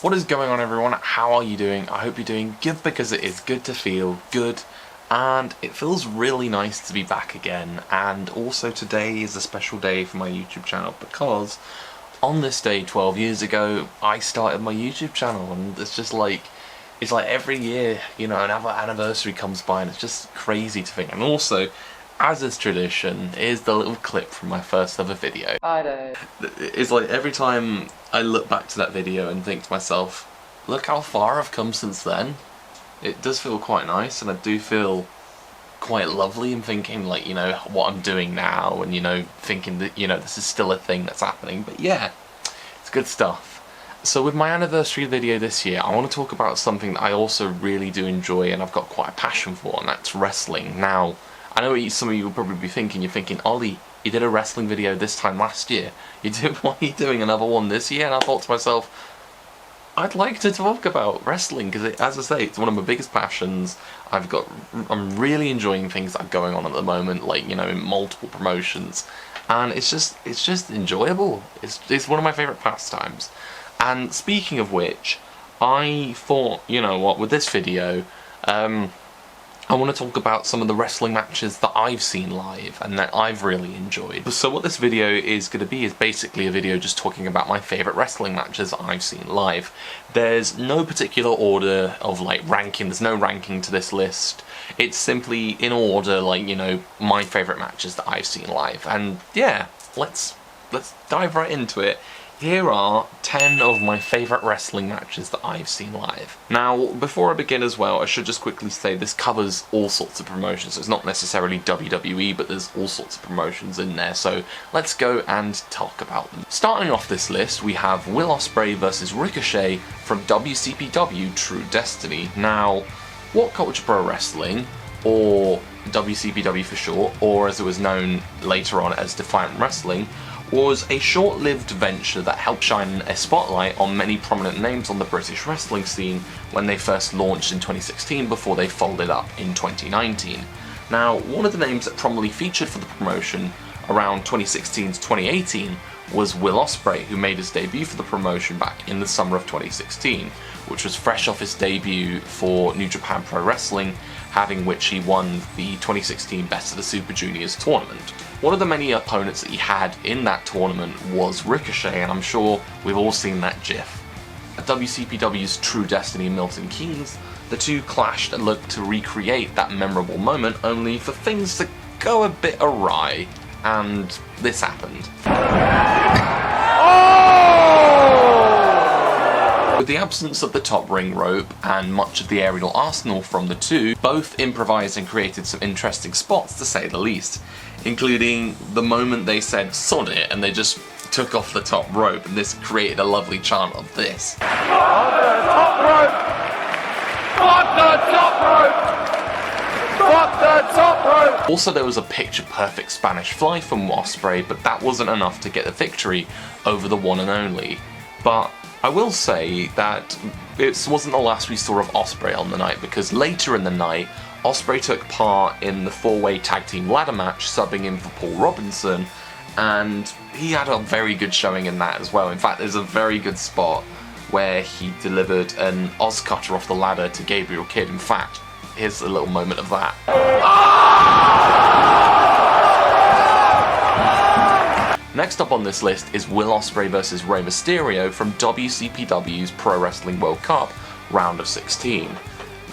What is going on, everyone? How are you doing? I hope you're doing good, because it is good to feel good, and it feels really nice to be back again. And also today is a special day for my YouTube channel, because on this day 12 years ago I started my YouTube channel, and it's like every year, you know, another anniversary comes by, and it's just crazy to think. And also, as is tradition, here's the little clip from my first ever video. I know. It's like every time I look back to that video and think to myself, look how far I've come since then. It does feel quite nice, and I do feel quite lovely in thinking, like, you know, what I'm doing now, and, you know, thinking that, you know, this is still a thing that's happening. But yeah, it's good stuff. So with my anniversary video this year, I want to talk about something that I also really do enjoy and I've got quite a passion for, and that's wrestling. Now, I know some of you will probably be thinking, you're thinking, Ollie, you did a wrestling video this time last year. Why are you doing another one this year? And I thought to myself, I'd like to talk about wrestling, because, as I say, it's one of my biggest passions. I'm really enjoying things that are going on at the moment, like, you know, in multiple promotions, and it's just enjoyable. It's one of my favourite pastimes. And speaking of which, I thought, you know what, with this video, I want to talk about some of the wrestling matches that I've seen live and that I've really enjoyed. So what this video is going to be is basically a video just talking about my favourite wrestling matches that I've seen live. There's no particular order of, like, ranking. There's no ranking to this list. It's simply in order, like, you know, my favourite matches that I've seen live. And yeah, let's dive right into it. Here are 10 of my favourite wrestling matches that I've seen live. Now, before I begin as well, I should just quickly say this covers all sorts of promotions. So it's not necessarily WWE, but there's all sorts of promotions in there. So let's go and talk about them. Starting off this list, we have Will Ospreay versus Ricochet from WCPW True Destiny. Now, What Culture Pro Wrestling, or WCPW for short, or as it was known later on as Defiant Wrestling, was a short-lived venture that helped shine a spotlight on many prominent names on the British wrestling scene when they first launched in 2016 before they folded up in 2019. Now, one of the names that prominently featured for the promotion around 2016 to 2018 was Will Ospreay, who made his debut for the promotion back in the summer of 2016, which was fresh off his debut for New Japan Pro Wrestling, having which he won the 2016 Best of the Super Juniors tournament. One of the many opponents that he had in that tournament was Ricochet, and I'm sure we've all seen that GIF. At WCPW's True Destiny Milton Keynes, the two clashed and looked to recreate that memorable moment, only for things to go a bit awry, and this happened. With the absence of the top ring rope and much of the aerial arsenal from the two, both improvised and created some interesting spots, to say the least, including the moment they said "sod it" and they just took off the top rope, and this created a lovely chant of this. Fuck the top rope! Fuck the top rope! Fuck the top rope! Also, there was a picture-perfect Spanish fly from Ospreay, but that wasn't enough to get the victory over the one and only. But I will say that it wasn't the last we saw of Ospreay on the night, because later in the night, Ospreay took part in the four-way tag team ladder match, subbing in for Paul Robinson, and he had a very good showing in that as well. In fact, there's a very good spot where he delivered an Oz cutter off the ladder to Gabriel Kidd. In fact, here's a little moment of that. Next up on this list is Will Ospreay versus Rey Mysterio from WCPW's Pro Wrestling World Cup Round of 16.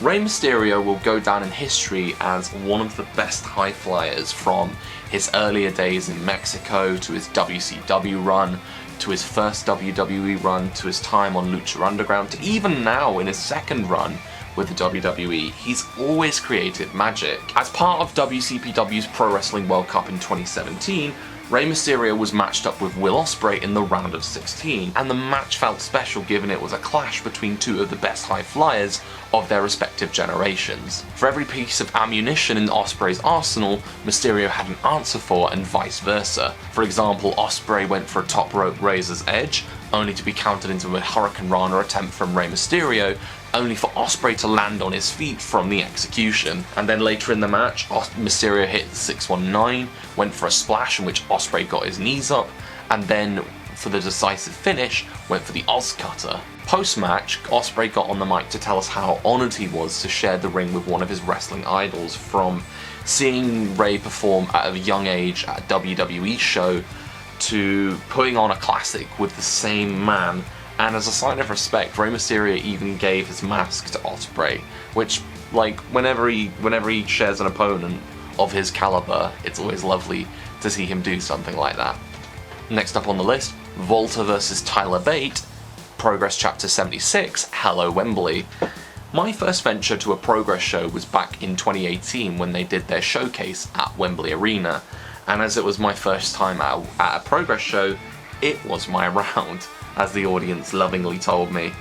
Rey Mysterio will go down in history as one of the best high flyers, from his earlier days in Mexico to his WCW run, to his first WWE run, to his time on Lucha Underground, to even now in his second run with the WWE. He's always created magic. As part of WCPW's Pro Wrestling World Cup in 2017, Rey Mysterio was matched up with Will Ospreay in the round of 16, and the match felt special given it was a clash between two of the best high flyers of their respective generations. For every piece of ammunition in Ospreay's arsenal, Mysterio had an answer for, and vice versa. For example, Ospreay went for a top rope Razor's Edge, only to be countered into a Hurricane Rana attempt from Rey Mysterio, only for Ospreay to land on his feet from the execution. And then later in the match, Mysterio hit the 619, went for a splash in which Ospreay got his knees up, and then for the decisive finish, went for the Oz Cutter. Post-match, Ospreay got on the mic to tell us how honoured he was to share the ring with one of his wrestling idols, from seeing Ray perform at a young age at a WWE show to putting on a classic with the same man. And as a sign of respect, Rey Mysterio even gave his mask to Ospreay, which, like, whenever he shares an opponent of his caliber, it's always lovely to see him do something like that. Next up on the list, Volta vs Tyler Bate, Progress Chapter 76, Hello Wembley. My first venture to a Progress show was back in 2018 when they did their showcase at Wembley Arena, and as it was my first time at a Progress show, it was my round, as the audience lovingly told me.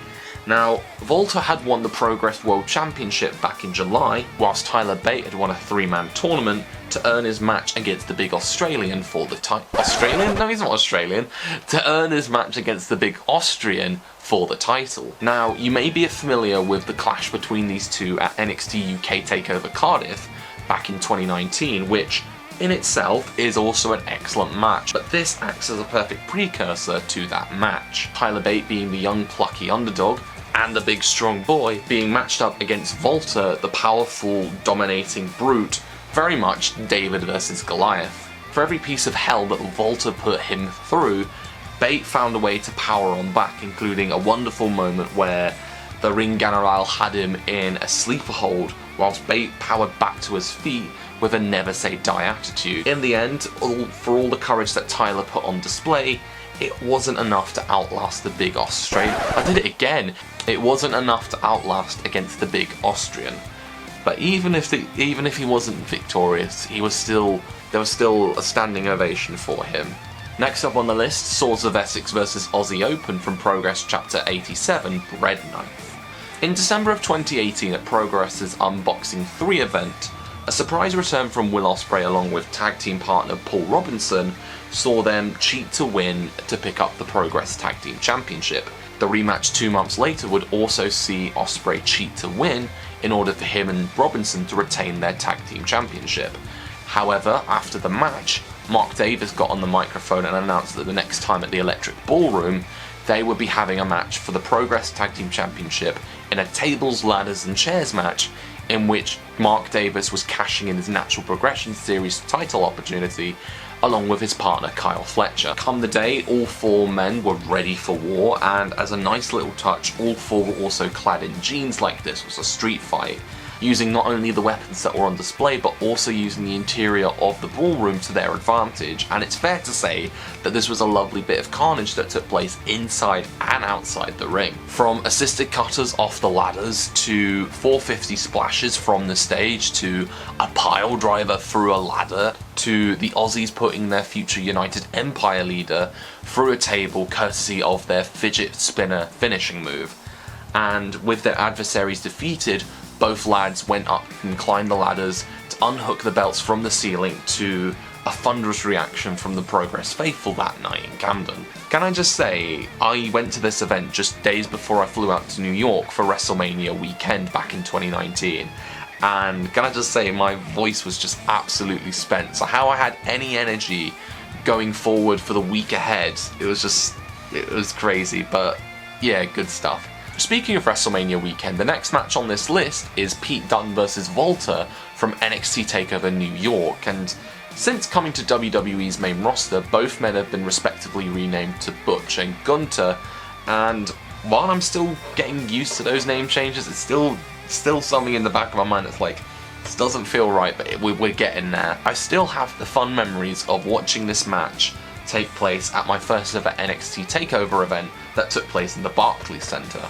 Now, Volta had won the Progress World Championship back in July, whilst Tyler Bate had won a 3-man tournament to earn his match against the big Australian for the title. Australian? No, he's not Australian. To earn his match against the big Austrian for the title. Now, you may be familiar with the clash between these two at NXT UK TakeOver Cardiff back in 2019, which in itself is also an excellent match, but this acts as a perfect precursor to that match. Tyler Bate being the young plucky underdog, and the big strong boy being matched up against Volta, the powerful, dominating brute, very much David versus Goliath. For every piece of hell that Volta put him through, Bate found a way to power on back, including a wonderful moment where the ring general had him in a sleeper hold, whilst Bate powered back to his feet with a never say die attitude. In the end, for all the courage that Tyler put on display, it wasn't enough to outlast the big Australian. I did it again. It wasn't enough to outlast against the big Austrian. But even if he wasn't victorious, there was still a standing ovation for him. Next up on the list, Swords of Essex vs Aussie Open from Progress Chapter 87, Red Knife. In December of 2018 at Progress's Unboxing 3 event, a surprise return from Will Ospreay along with tag team partner Paul Robinson saw them cheat to win to pick up the Progress Tag Team Championship. The rematch 2 months later would also see Ospreay cheat to win in order for him and Robinson to retain their Tag Team Championship. However, after the match, Mark Davis got on the microphone and announced that the next time at the Electric Ballroom, they would be having a match for the Progress Tag Team Championship in a tables, ladders and chairs match, in which Mark Davis was cashing in his Natural Progression Series title opportunity along with his partner Kyle Fletcher. Come the day, all 4 men were ready for war, and as a nice little touch, all 4 were also clad in jeans like this was a street fight, using not only the weapons that were on display but also using the interior of the ballroom to their advantage. And it's fair to say that this was a lovely bit of carnage that took place inside and outside the ring. From assisted cutters off the ladders to 450 splashes from the stage to a pile driver through a ladder to the Aussies putting their future United Empire leader through a table courtesy of their fidget spinner finishing move. And with their adversaries defeated, both lads went up and climbed the ladders to unhook the belts from the ceiling to a thunderous reaction from the Progress faithful that night in Camden. Can I just say, I went to this event just days before I flew out to New York for WrestleMania weekend back in 2019, and can I just say, my voice was just absolutely spent. So how I had any energy going forward for the week ahead, it was crazy, but yeah, good stuff. Speaking of WrestleMania weekend, the next match on this list is Pete Dunne vs Volta from NXT TakeOver New York, and since coming to WWE's main roster, both men have been respectively renamed to Butch and Gunter, and while I'm still getting used to those name changes, it's still something in the back of my mind that's like, this doesn't feel right, but we're getting there. I still have the fun memories of watching this match take place at my first ever NXT TakeOver event that took place in the Barclays Center.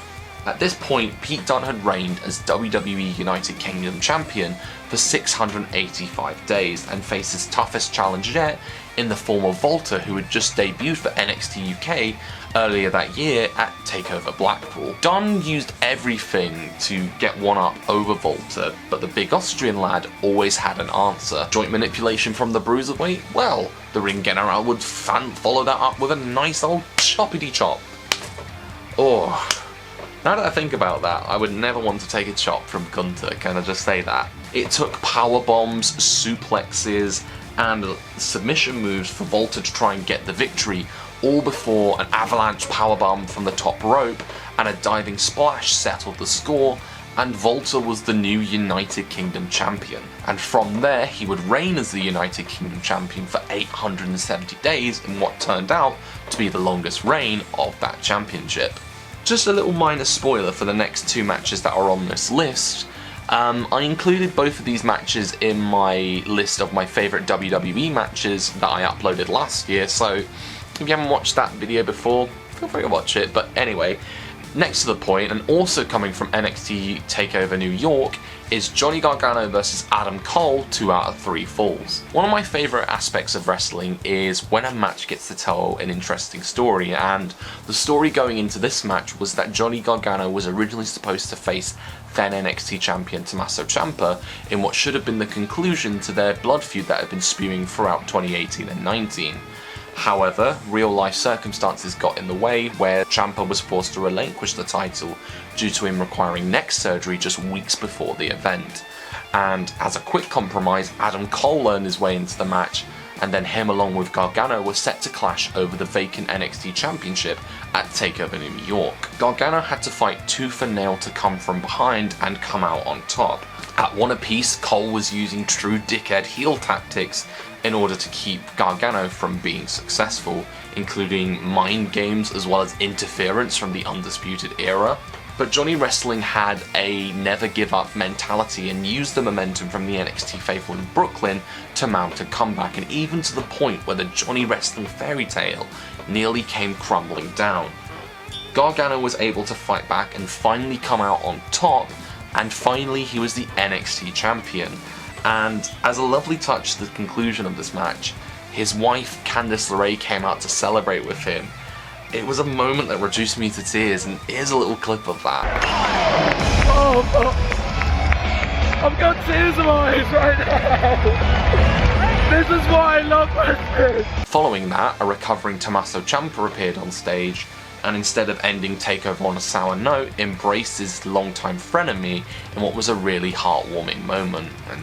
At this point, Pete Dunne had reigned as WWE United Kingdom Champion for 685 days and faced his toughest challenge yet in the form of Volta, who had just debuted for NXT UK earlier that year at TakeOver Blackpool. Dunne used everything to get one up over Volta, but the big Austrian lad always had an answer. Joint manipulation from the Bruiserweight? Well, the ring general would follow that up with a nice old choppity chop. Oh. Now that I think about that, I would never want to take a chop from Gunter, can I just say that? It took power bombs, suplexes, and submission moves for Volta to try and get the victory, all before an avalanche powerbomb from the top rope and a diving splash settled the score, and Walter was the new United Kingdom champion. And from there, he would reign as the United Kingdom champion for 870 days in what turned out to be the longest reign of that championship. Just a little minor spoiler for the next two matches that are on this list. I included both of these matches in my list of my favourite WWE matches that I uploaded last year, so if you haven't watched that video before, feel free to watch it. But anyway, next to the point, and also coming from NXT TakeOver New York, is Johnny Gargano versus Adam Cole 2 out of 3 falls. One of my favourite aspects of wrestling is when a match gets to tell an interesting story, and the story going into this match was that Johnny Gargano was originally supposed to face then NXT champion Tommaso Ciampa in what should have been the conclusion to their blood feud that had been spewing throughout 2018 and 19. However, real-life circumstances got in the way where Ciampa was forced to relinquish the title due to him requiring neck surgery just weeks before the event. And as a quick compromise, Adam Cole earned his way into the match, and then him along with Gargano were set to clash over the vacant NXT Championship at TakeOver New York. Gargano had to fight tooth and nail to come from behind and come out on top. At one apiece, Cole was using true dickhead heel tactics in order to keep Gargano from being successful, including mind games as well as interference from the Undisputed Era. But Johnny Wrestling had a never give up mentality and used the momentum from the NXT faithful in Brooklyn to mount a comeback, and even to the point where the Johnny Wrestling fairy tale nearly came crumbling down. Gargano was able to fight back and finally come out on top, and finally he was the NXT champion. And as a lovely touch to the conclusion of this match, his wife Candice LeRae came out to celebrate with him. It was a moment that reduced me to tears, and here's a little clip of that. Oh, I've got tears in my eyes right now. This is why I love wrestling. Following that, a recovering Tommaso Ciampa appeared on stage, and instead of ending TakeOver on a sour note, embraced his longtime frenemy in what was a really heartwarming moment. And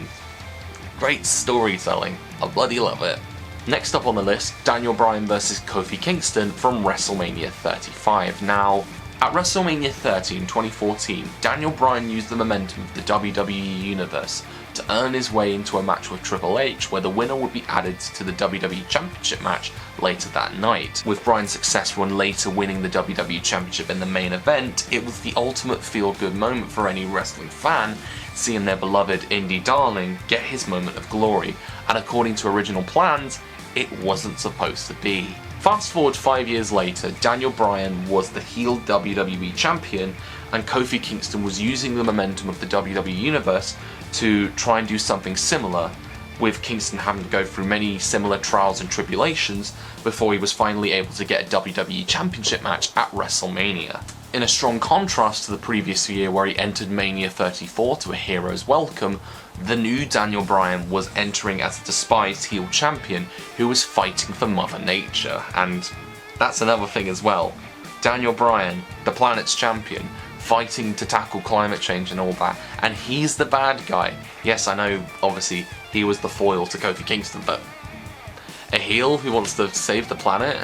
great storytelling. I bloody love it. Next up on the list, Daniel Bryan vs Kofi Kingston from WrestleMania 35. Now, at WrestleMania 30 in 2014, Daniel Bryan used the momentum of the WWE Universe to earn his way into a match with Triple H, where the winner would be added to the WWE Championship match later that night. With Bryan successful and later winning the WWE Championship in the main event, it was the ultimate feel-good moment for any wrestling fan, seeing their beloved indie darling get his moment of glory, and according to original plans, it wasn't supposed to be. Fast forward 5 years later, Daniel Bryan was the heel WWE champion, and Kofi Kingston was using the momentum of the WWE Universe to try and do something similar, with Kingston having to go through many similar trials and tribulations before he was finally able to get a WWE Championship match at WrestleMania. In a strong contrast to the previous year where he entered Mania 34 to a hero's welcome, the new Daniel Bryan was entering as a despised heel champion who was fighting for Mother Nature. And that's another thing as well. Daniel Bryan, the planet's champion, fighting to tackle climate change and all that, and he's the bad guy. Yes, I know, obviously, he was the foil to Kofi Kingston, but a heel who wants to save the planet?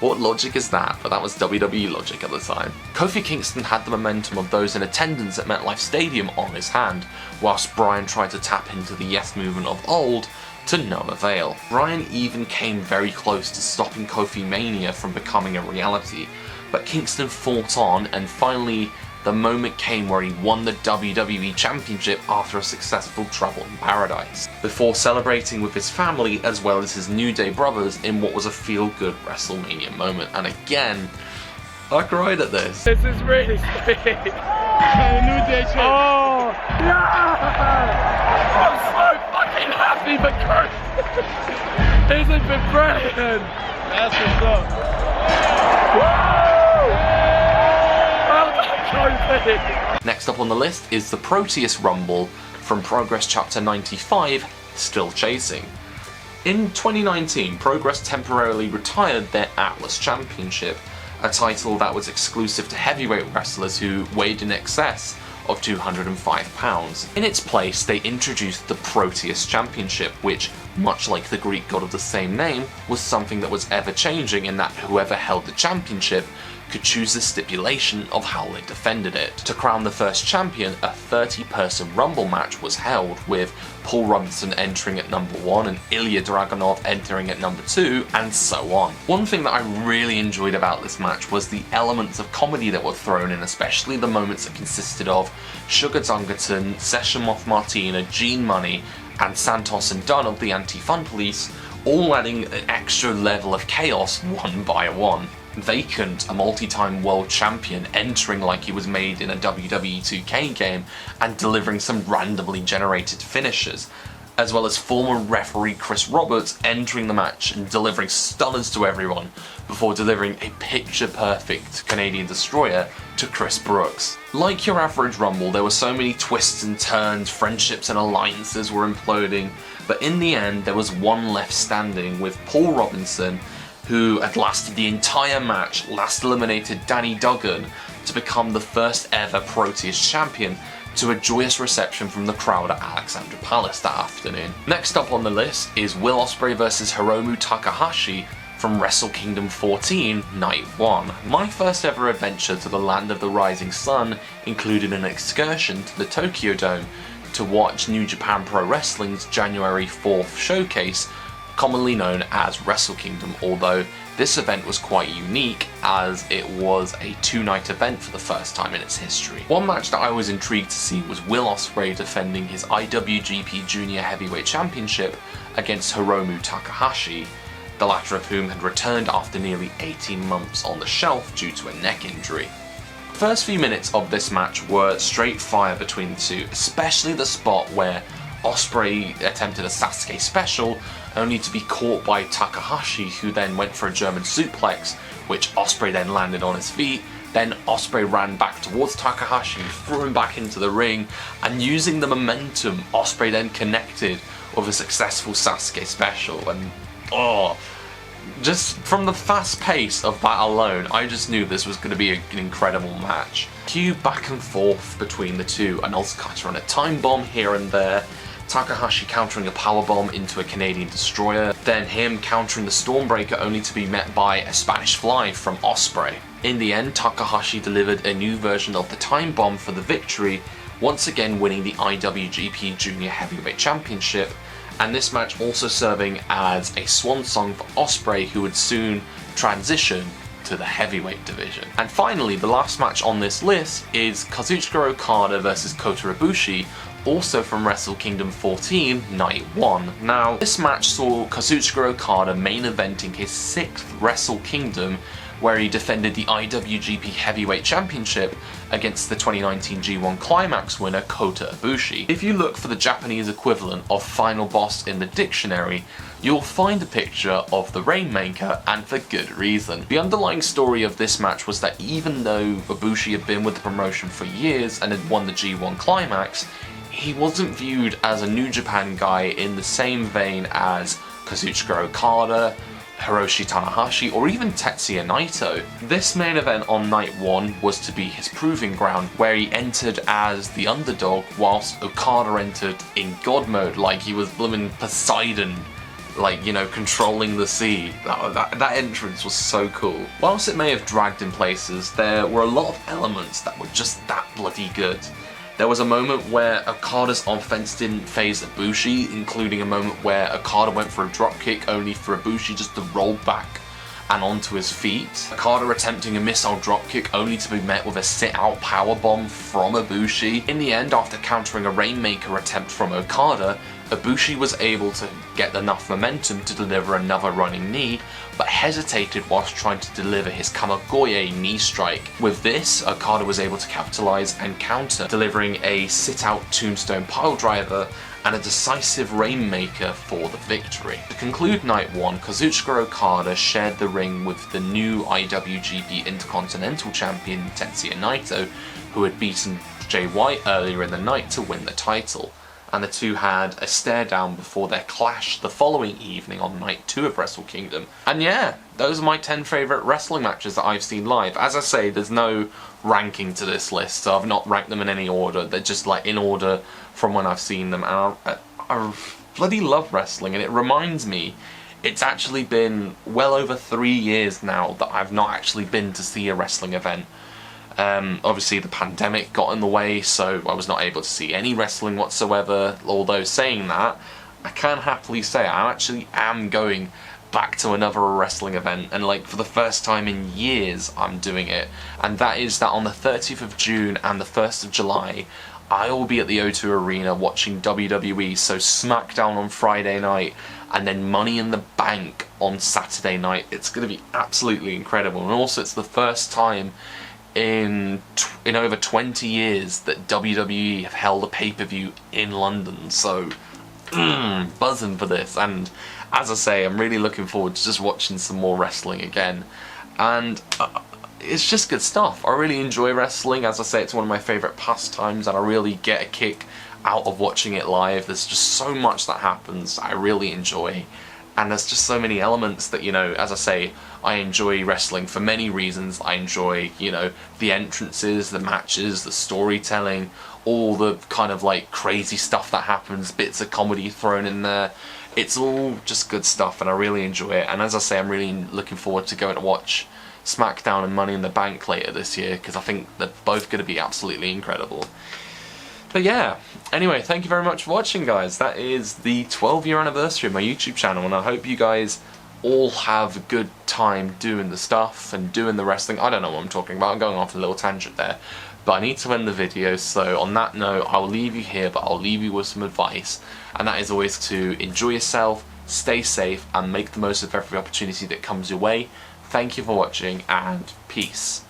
What logic is that? But that was WWE logic at the time. Kofi Kingston had the momentum of those in attendance at MetLife Stadium on his hand, whilst Bryan tried to tap into the Yes movement of old to no avail. Bryan even came very close to stopping Kofi Mania from becoming a reality, but Kingston fought on, and finally the moment came where he won the WWE Championship after a successful Trouble in Paradise, before celebrating with his family as well as his New Day brothers in what was a feel-good WrestleMania moment. And again, I cried at this. This is really sweet. New Day champ. Oh, yeah! I'm so fucking happy for Kurt. This has been brilliant. That's what's up. Woo! Next up on the list is the Proteus Rumble from Progress Chapter 95, Still Chasing. In 2019, Progress temporarily retired their Atlas Championship, a title that was exclusive to heavyweight wrestlers who weighed in excess of 205 pounds. In its place, they introduced the Proteus Championship, which, much like the Greek god of the same name, was something that was ever changing in that whoever held the championship could choose the stipulation of how they defended it. To crown the first champion, a 30-person Rumble match was held, with Paul Robinson entering at number 1 and Ilya Dragunov entering at number 2, and so on. One thing that I really enjoyed about this match was the elements of comedy that were thrown in, especially the moments that consisted of Sugar Dunkerton, Session Moth Martina, Gene Money, and Santos and Dunn of the Anti-Fun Police, all adding an extra level of chaos one by one. Vacant, a multi-time world champion, entering like he was made in a WWE 2K game and delivering some randomly generated finishes, as well as former referee Chris Roberts entering the match and delivering stunners to everyone before delivering a picture-perfect Canadian Destroyer to Chris Brooks. Like your average Rumble, there were so many twists and turns, friendships and alliances were imploding, but in the end there was one left standing, with Paul Robinson, who had lasted the entire match, last eliminated Danny Duggan to become the first ever Proteus champion, to a joyous reception from the crowd at Alexandra Palace that afternoon. Next up on the list is Will Ospreay vs Hiromu Takahashi from Wrestle Kingdom 14, Night 1. My first ever adventure to the land of the rising sun included an excursion to the Tokyo Dome to watch New Japan Pro Wrestling's January 4th showcase, commonly known as Wrestle Kingdom, although this event was quite unique as it was a 2-night event for the first time in its history. One match that I was intrigued to see was Will Ospreay defending his IWGP Junior Heavyweight Championship against Hiromu Takahashi, the latter of whom had returned after nearly 18 months on the shelf due to a neck injury. The first few minutes of this match were straight fire between the two, especially the spot where Ospreay attempted a Sasuke special, only to be caught by Takahashi, who then went for a German suplex, which Ospreay then landed on his feet. Then Ospreay ran back towards Takahashi, threw him back into the ring, and using the momentum, Ospreay then connected with a successful Sasuke special. And just from the fast pace of that alone, I just knew this was going to be an incredible match. Cue back and forth between the two, an Oscar on a time bomb here and there, Takahashi countering a powerbomb into a Canadian Destroyer, then him countering the Stormbreaker only to be met by a Spanish Fly from Ospreay. In the end, Takahashi delivered a new version of the time bomb for the victory, once again winning the IWGP Junior Heavyweight Championship, and this match also serving as a swan song for Ospreay, who would soon transition to the heavyweight division. And finally, the last match on this list is Kazuchika Okada vs Kota Ibushi, also from Wrestle Kingdom 14, Night 1. Now, this match saw Kazuchika Okada main eventing his 6th Wrestle Kingdom, where he defended the IWGP Heavyweight Championship against the 2019 G1 Climax winner Kota Ibushi. If you look for the Japanese equivalent of Final Boss in the dictionary, you'll find a picture of the Rainmaker, and for good reason. The underlying story of this match was that even though Ibushi had been with the promotion for years and had won the G1 Climax, he wasn't viewed as a New Japan guy in the same vein as Kazuchika Okada, Hiroshi Tanahashi, or even Tetsuya Naito. This main event on Night 1 was to be his proving ground, where he entered as the underdog, whilst Okada entered in God mode, like he was blooming Poseidon, like, you know, controlling the sea. That entrance was so cool. Whilst it may have dragged in places, there were a lot of elements that were just that bloody good. There was a moment where Okada's offense didn't phase Ibushi, including a moment where Okada went for a dropkick only for Ibushi just to roll back and onto his feet. Okada attempting a missile dropkick only to be met with a sit-out powerbomb from Ibushi. In the end, after countering a Rainmaker attempt from Okada, Ibushi was able to get enough momentum to deliver another running knee, but hesitated whilst trying to deliver his Kamigoye knee strike. With this, Okada was able to capitalize and counter, delivering a sit-out tombstone piledriver and a decisive Rainmaker for the victory. To conclude Night 1, Kazuchika Okada shared the ring with the new IWGP Intercontinental Champion Tetsuya Naito, who had beaten Jay White earlier in the night to win the title, and the two had a stare down before their clash the following evening on Night 2 of Wrestle Kingdom. And yeah, those are my 10 favourite wrestling matches that I've seen live. As I say, there's no ranking to this list, so I've not ranked them in any order. They're just like in order from when I've seen them, and I bloody love wrestling, and it reminds me it's actually been well over 3 years now that I've not actually been to see a wrestling event. Obviously the pandemic got in the way, so I was not able to see any wrestling whatsoever. Although saying that, I can happily say I actually am going back to another wrestling event, and like for the first time in years I'm doing it, and that is that on the 30th of June and the 1st of July I will be at the O2 Arena watching WWE, so SmackDown on Friday night and then Money in the Bank on Saturday night. It's going to be absolutely incredible, and also it's the first time in over 20 years that WWE have held a pay-per-view in London, so buzzing for this. And as I say, I'm really looking forward to just watching some more wrestling again, and it's just good stuff. I really enjoy wrestling. As I say, it's one of my favourite pastimes, and I really get a kick out of watching it live. There's just so much that happens that I really enjoy, and there's just so many elements that, you know, as I say, I enjoy wrestling for many reasons. I enjoy, you know, the entrances, the matches, the storytelling, all the kind of like crazy stuff that happens, bits of comedy thrown in there. It's all just good stuff, and I really enjoy it. And as I say, I'm really looking forward to going to watch SmackDown and Money in the Bank later this year, because I think they're both going to be absolutely incredible. But yeah, anyway, thank you very much for watching, guys. That is the 12-year anniversary of my YouTube channel, and I hope you guys all have a good time doing the stuff and doing the wrestling. I don't know what I'm talking about, I'm going off a little tangent there, but I need to end the video. So on that note, I'll leave you here, but I'll leave you with some advice, and that is always to enjoy yourself, stay safe, and make the most of every opportunity that comes your way. Thank you for watching, and peace.